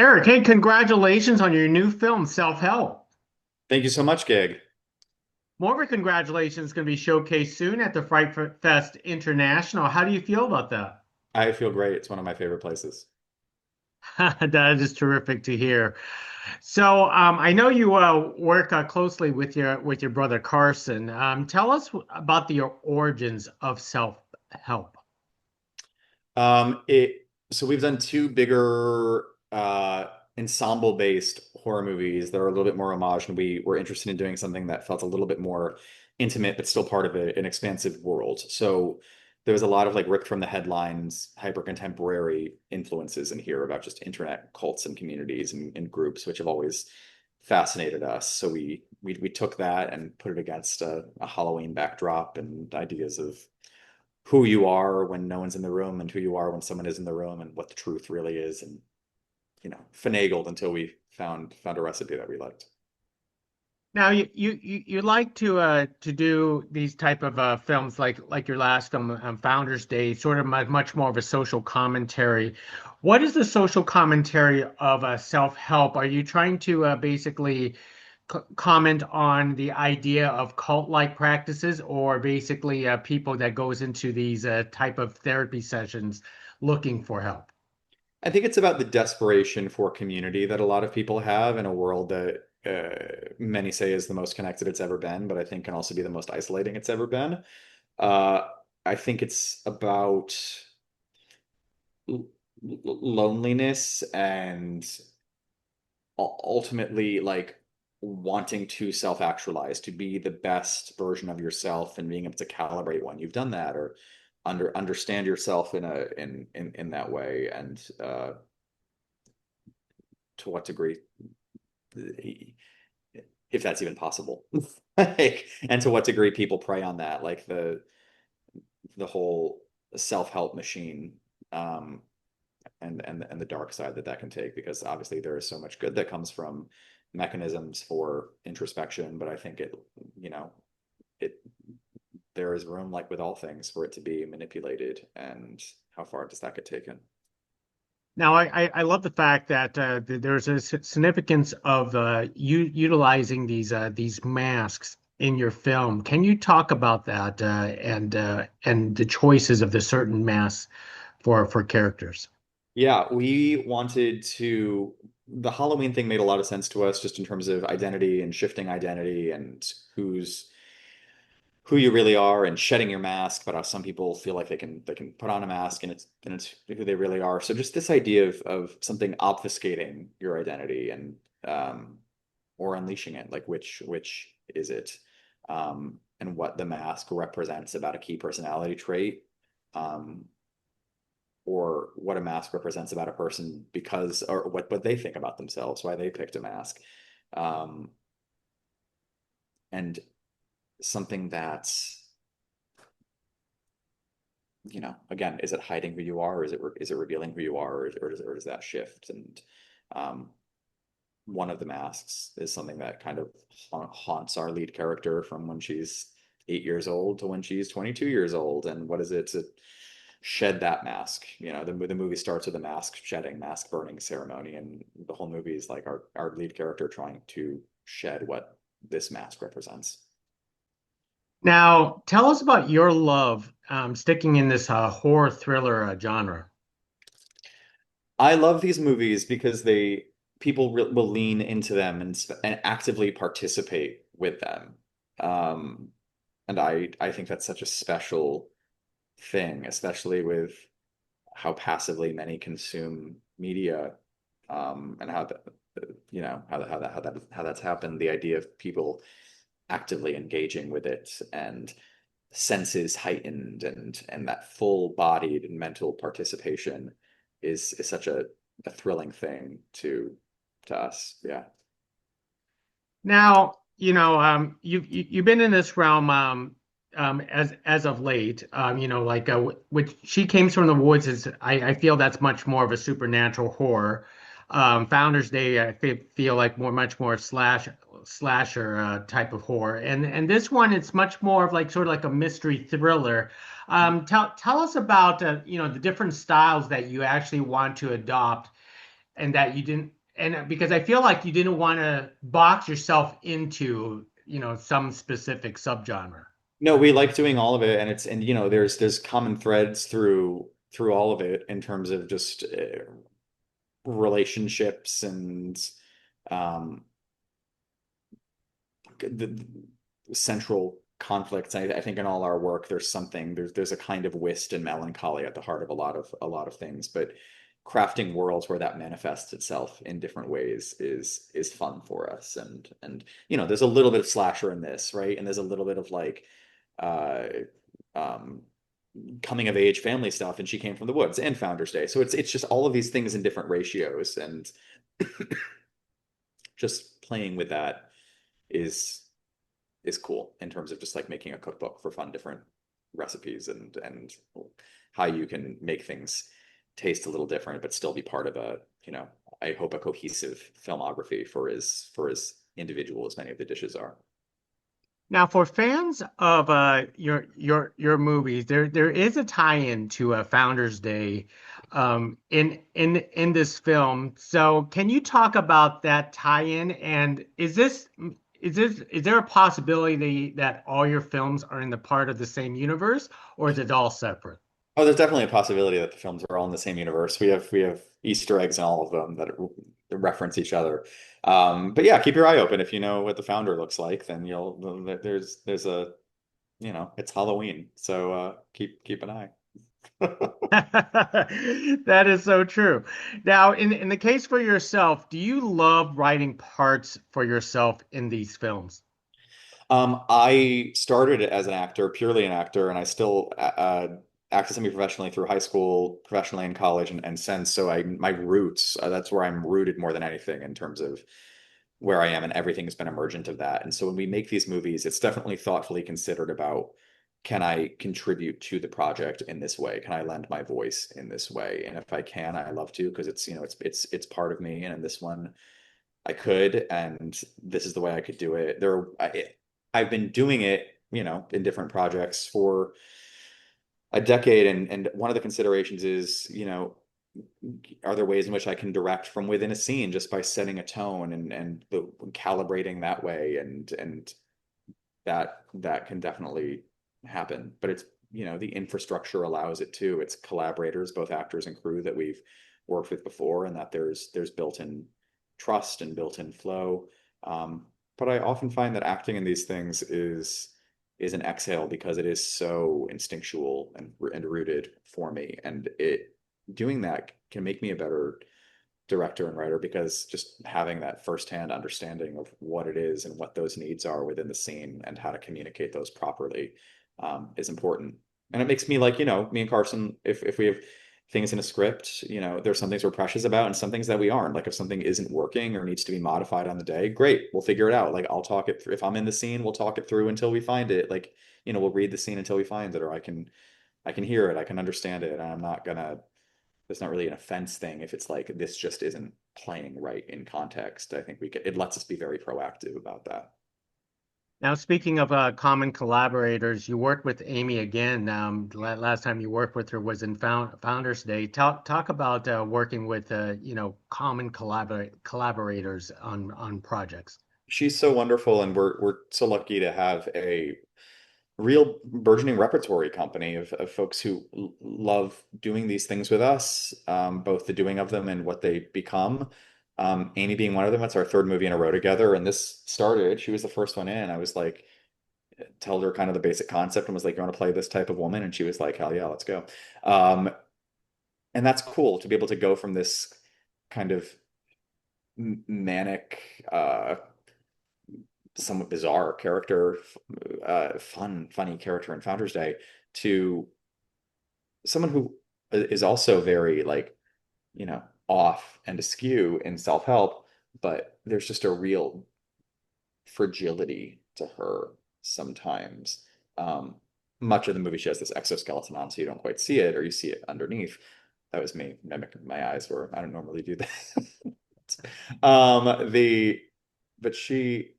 Eric, hey, congratulations on your new film, Self-Help. Thank you so much, Gig. More of a congratulations is going to be showcased soon at the Frightfest International. How do you feel about that? I feel great. It's one of my favorite places. That is terrific to hear. So, I know you work closely with your brother Carson. Tell us about the origins of self-help. So we've done two bigger ensemble-based horror movies that are a little bit more homage, and we were interested in doing something that felt a little bit more intimate, but still part of an expansive world. So there was a lot of like ripped from the headlines, hyper contemporary influences in here about just internet cults and communities and groups, which have always fascinated us. So we took that and put it against a Halloween backdrop and ideas of who you are when no one's in the room and who you are when someone is in the room and what the truth really is, and finagled until we found a recipe that we liked. Now you like to do these type of films like your last film, Founders Day, sort of much more of a social commentary. What is the social commentary of self-help? Are you trying to basically comment on the idea of cult-like practices, or basically people that goes into these type of therapy sessions looking for help? I think it's about the desperation for community that a lot of people have in a world that many say is the most connected it's ever been, but I think can also be the most isolating it's ever been. Uh, I think it's about loneliness and ultimately like wanting to self-actualize, to be the best version of yourself and being able to calibrate when you've done that or understand yourself in that way, and to what degree, if that's even possible. Like, and to what degree people prey on that, like the whole self-help machine, um and the dark side that that can take, because obviously there is so much good that comes from mechanisms for introspection, but I think it there is room, like with all things, for it to be manipulated, and how far does that get taken? Now, I love the fact that there's a significance of utilizing these masks in your film. Can you talk about that and the choices of the certain masks for characters? Yeah, we wanted to. The Halloween thing made a lot of sense to us, just in terms of identity and shifting identity and who you really are and shedding your mask, but how some people feel like they can put on a mask and it's who they really are. So just this idea of something obfuscating your identity, and or unleashing it, like which is it, and what the mask represents about a key personality trait, um, or what a mask represents about a person, because or what they think about themselves, why they picked a mask, um, and something that's, again, is it hiding who you are, or is it revealing who you are, or does that shift? And um, one of the masks is something that kind of haunts our lead character from when she's 8 years old to when she's 22 years old. And what is it to shed that mask? The movie starts with a mask shedding, mask burning ceremony, and the whole movie is like our lead character trying to shed what this mask represents. Now, tell us about your love sticking in this horror thriller genre. I love these movies because they people will lean into them and actively participate with them. Um, and I think that's such a special thing, especially with how passively many consume media, and how that how that's happened. The idea of people actively engaging with it, and senses heightened, and that full-bodied and mental participation is such a thrilling thing to us. Yeah. Now, you've been in this realm as of late. Like which She Came from the Woods is I feel that's much more of a supernatural horror. Founders Day feel like much more slasher type of horror, and this one it's much more of like sort of like a mystery thriller. Tell us about the different styles that you actually want to adopt and that you didn't and because I feel like you didn't want to box yourself into, some specific subgenre. No, we like doing all of it, and there's common threads through all of it in terms of just relationships and um the central conflicts. I think in all our work, there's a kind of whist and melancholy at the heart of a lot of things, but crafting worlds where that manifests itself in different ways is fun for us. And there's a little bit of slasher in this, right? And there's a little bit of like uh um coming of age family stuff, and she came from the woods and Founder's Day. So it's just all of these things in different ratios, and just playing with that is is cool in terms of just like making a cookbook for fun different recipes, and how you can make things taste a little different but still be part of I hope a cohesive filmography for as individual as many of the dishes are. Now, for fans of your movies, there is a tie-in to Founder's Day in this film. So, can you talk about that tie-in? And is there a possibility that all your films are in the part of the same universe, or is it all separate? Oh, there's definitely a possibility that the films are all in the same universe. We have Easter eggs in all of them that reference each other. But yeah, keep your eye open. If you know what the founder looks like, then there's a it's Halloween, so keep an eye. That is so true. Now, in the case for yourself, do you love writing parts for yourself in these films? I started as an actor, purely an actor, and I still acted semi-professionally through high school, professionally in college, and since. So my roots, that's where I'm rooted more than anything in terms of where I am, and everything has been emergent of that. And so when we make these movies, it's definitely thoughtfully considered about, can I contribute to the project in this way? Can I lend my voice in this way? And if I can, I love to, because it's part of me. And in this one, I could, and this is the way I could do it. I've been doing it, in different projects for a decade, and one of the considerations is, are there ways in which I can direct from within a scene just by setting a tone and calibrating that way, and that can definitely happen. But the infrastructure allows it too. It's collaborators, both actors and crew, that we've worked with before, and that there's built-in trust and built-in flow. But I often find that acting in these things is an exhale, because it is so instinctual and rooted for me, and it doing that can make me a better director and writer, because just having that firsthand understanding of what it is and what those needs are within the scene and how to communicate those properly is important. And it makes me like, me and Carson, if we have things in a script, there's some things we're precious about and some things that we aren't. Like if something isn't working or needs to be modified on the day, great, we'll figure it out. Like I'll talk it through. If I'm in the scene, we'll talk it through until we find it. Like, we'll read the scene until we find it, or I can hear it, I can understand it, and I'm not gonna there's not really an offense thing if it's like this just isn't playing right in context. I think it lets us be very proactive about that. Now, speaking of common collaborators, you worked with Amy again. Last time you worked with her was in Founders Day. Talk about working with common collaborators on projects. She's so wonderful, and we're so lucky to have a real burgeoning repertory company of folks who love doing these things with us, both the doing of them and what they become. Amy being one of them. It's our third movie in a row together, and this started. She was the first one in. I was like, told her kind of the basic concept and was like, "You want to play this type of woman?" And she was like, "Hell yeah, let's go." Um, and that's cool to be able to go from this kind of manic, somewhat bizarre character, funny character in Founders Day, to someone who is also very like, off and askew in self-help, but there's just a real fragility to her sometimes. Um, Much of the movie she has this exoskeleton on, so you don't quite see it, or you see it underneath. That was me mimicking my eyes, where I don't normally do that. The but she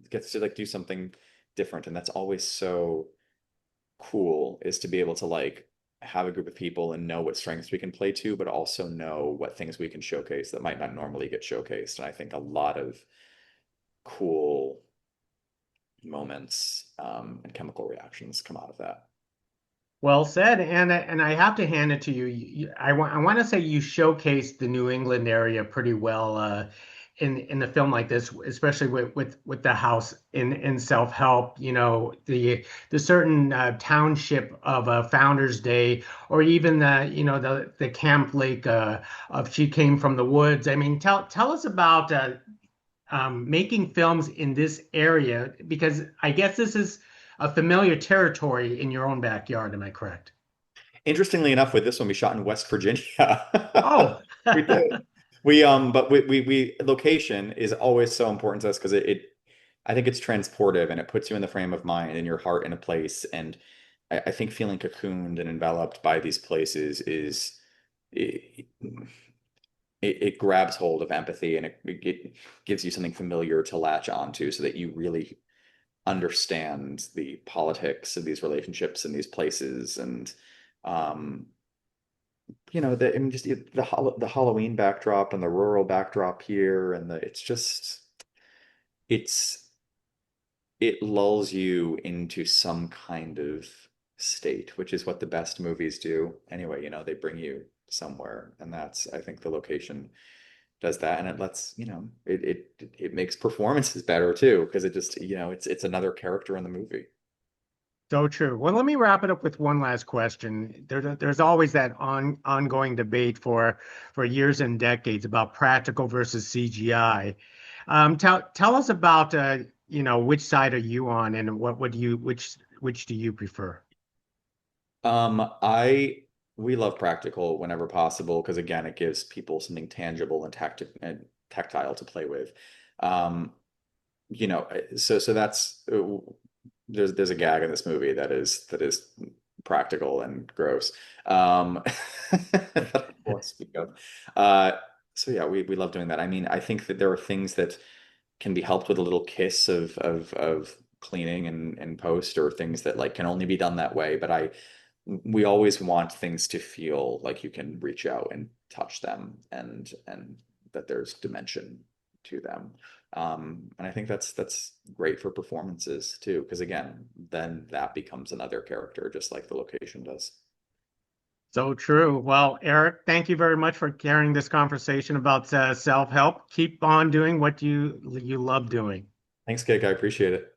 gets to like do something different, and that's always so cool, is to be able to like have a group of people and know what strengths we can play to, but also know what things we can showcase that might not normally get showcased. And I think a lot of cool moments and chemical reactions come out of that. Well said, and I have to hand it to you. I want to say you showcased the New England area pretty well in the film like this, especially with the house in self-help. You know, the certain township of Founder's Day, or even the Camp Lake of She Came from the Woods. I mean, tell us about making films in this area because I guess this is a familiar territory in your own backyard. Am I correct? Interestingly enough, with this one, we shot in West Virginia. Oh, We did. But location is always so important to us because I think it's transportive and it puts you in the frame of mind and your heart in a place. And I think feeling cocooned and enveloped by these places it, it grabs hold of empathy and it gives you something familiar to latch onto so that you really understand the politics of these relationships and these places and um I mean just the Halloween backdrop and the rural backdrop here and the it's it lulls you into some kind of state, which is what the best movies do anyway. They bring you somewhere, and that's, I think, the location does that, and it lets, it makes performances better too, because it just, it's another character in the movie. so true. Well, let me wrap it up with one last question. There's always that ongoing debate for years and decades about practical versus CGI. Tell us about which side are you on, and what would you which do you prefer? I We love practical whenever possible because again, it gives people something tangible and tactile to play with. Um, so that's there's a gag in this movie that is practical and gross. That I won't speak of. Uh, so yeah, we love doing that. I mean, I think that there are things that can be helped with a little kiss of cleaning and post, or things that like can only be done that way. But we always want things to feel like you can reach out and touch them, and that there's dimension to them. And I think that's great for performances too, because again, then that becomes another character, just like the location does. So true. Well, Eric, thank you very much for carrying this conversation about self-help. Keep on doing what you love doing. Thanks, Kik. I appreciate it.